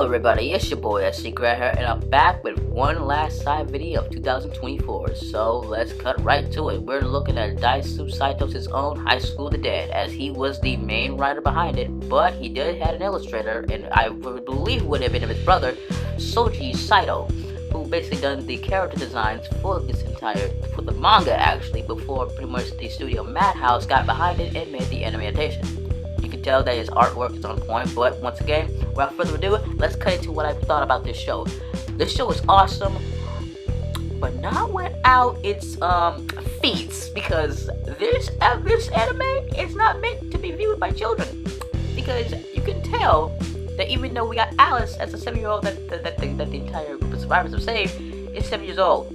everybody, it's your boy SCGRANT here, and I'm back with one last side video of 2024. So let's cut right to it. We're looking at Daisuke Saito's own High School of the Dead, as he was the main writer behind it, but he did have an illustrator, and I believe would have been his brother, Shoji Saito, who basically done the character designs for the manga actually, before pretty much the studio Madhouse got behind it and made the anime adaptation. You can tell that his artwork is on point, but once again, without further ado, let's cut into what I thought about this show. This show is awesome, but not without its feats, because this anime is not meant to be viewed by children. Because you can tell that even though we got Alice as a 7-year-old that the entire group of survivors have saved, is 7 years old.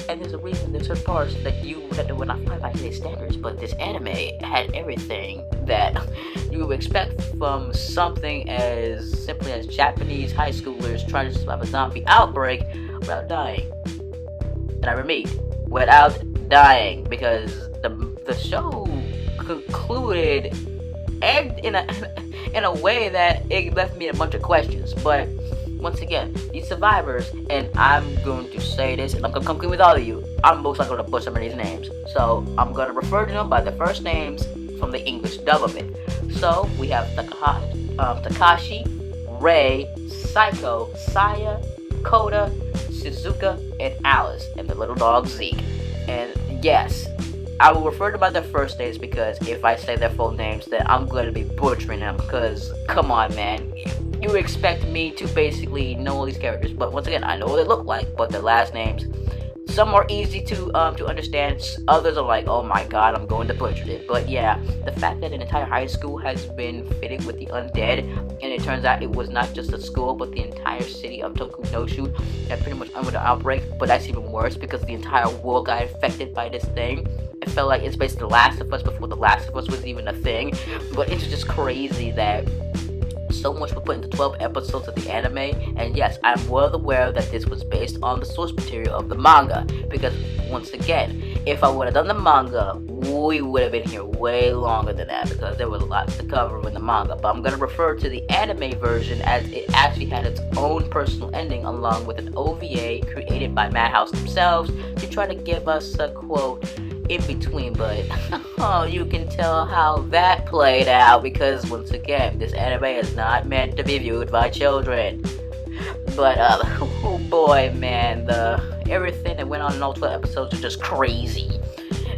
And there's a reason, there's certain parts that were not fine by today's standards, but this anime had everything that you would expect from something as simply as Japanese high schoolers trying to survive a zombie outbreak without dying. And I repeat, without dying, because the show concluded and in a way that it left me a bunch of questions. But once again, these survivors, and I'm going to say this, and I'm going to come clean with all of you, I'm most likely going to butcher some of these names. So I'm going to refer to them by their first names from the English dub of it. So we have Takashi, Rei, Saiko, Saya, Koda, Shizuka, and Alice, and the little dog Zeke. And yes, I will refer to them by their first names, because if I say their full names, then I'm going to be butchering them, because come on, man. You expect me to basically know all these characters, but once again, I know what they look like, but their last names, some are easy to understand, others are like, oh my god, I'm going to butcher it. But yeah, the fact that an entire high school has been fitted with the undead, and it turns out it was not just a school, but the entire city of Tokunoshu that pretty much under the outbreak. But that's even worse, because the entire world got infected by this thing. It felt like it's basically The Last of Us before The Last of Us was even a thing. But it's just crazy that so much was put into 12 episodes of the anime, and yes, I'm well aware that this was based on the source material of the manga, because once again, if I would have done the manga, we would have been here way longer than that, because there was a lot to cover in the manga. But I'm going to refer to the anime version, as it actually had its own personal ending, along with an OVA created by Madhouse themselves to try to give us a quote in between. But oh, you can tell how that played out, because once again, this anime is not meant to be viewed by children. But oh boy, man, everything that went on in all 12 episodes was just crazy.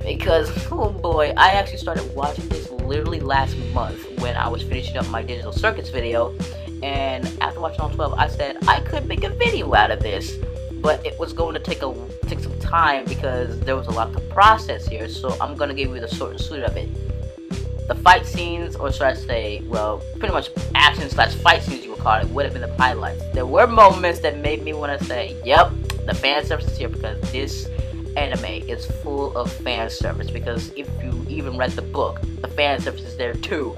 Because oh boy, I actually started watching this literally last month when I was finishing up my digital circuits video, and after watching all 12, I said I could make a video out of this, but it was going to take some time, because there was a lot to process here. So I'm gonna give you the short and sweet of it. The fight scenes, or should I say, well, pretty much action / fight scenes you would call it, would have been the highlights. There were moments that made me want to say, yep, the fan service is here, because this anime is full of fan service. Because if you even read the book, the fan service is there too,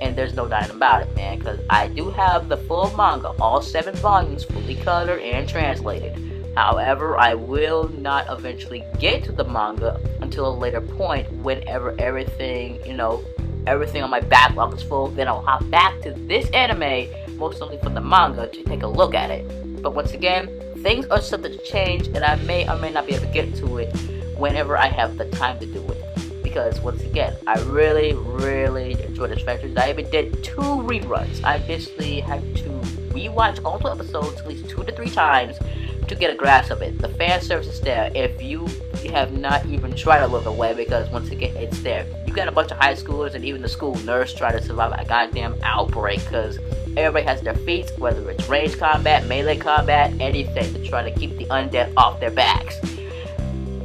and there's no doubt about it, man. Because I do have the full manga, all 7 volumes, fully colored and translated. However, I will not eventually get to the manga until a later point, whenever everything on my backlog is full. Then I'll hop back to this anime, most only for the manga, to take a look at it. But once again, things are subject to change, and I may or may not be able to get to it whenever I have the time to do it. Because once again, I really, really enjoyed this franchise. I even did 2 reruns. I basically had to rewatch all 2 episodes at least 2 to 3 times to get a grasp of it. The fan service is there if you have not even tried to look away, because once again, it's there. You got a bunch of high schoolers and even the school nurse trying to survive a goddamn outbreak, because everybody has their feats, whether it's range combat, melee combat, anything, to try to keep the undead off their backs.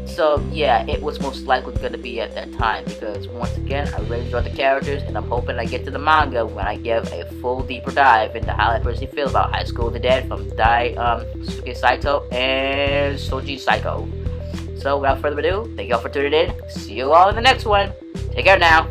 So yeah, it was most likely going to be at that time, because once again, I really enjoyed the characters, and I'm hoping I get to the manga when I give a full deeper dive into how I personally feel about High School of the Dead from Daisuke Saito and Shoji Saito. So without further ado, thank you all for tuning in. See you all in the next one. Take care now.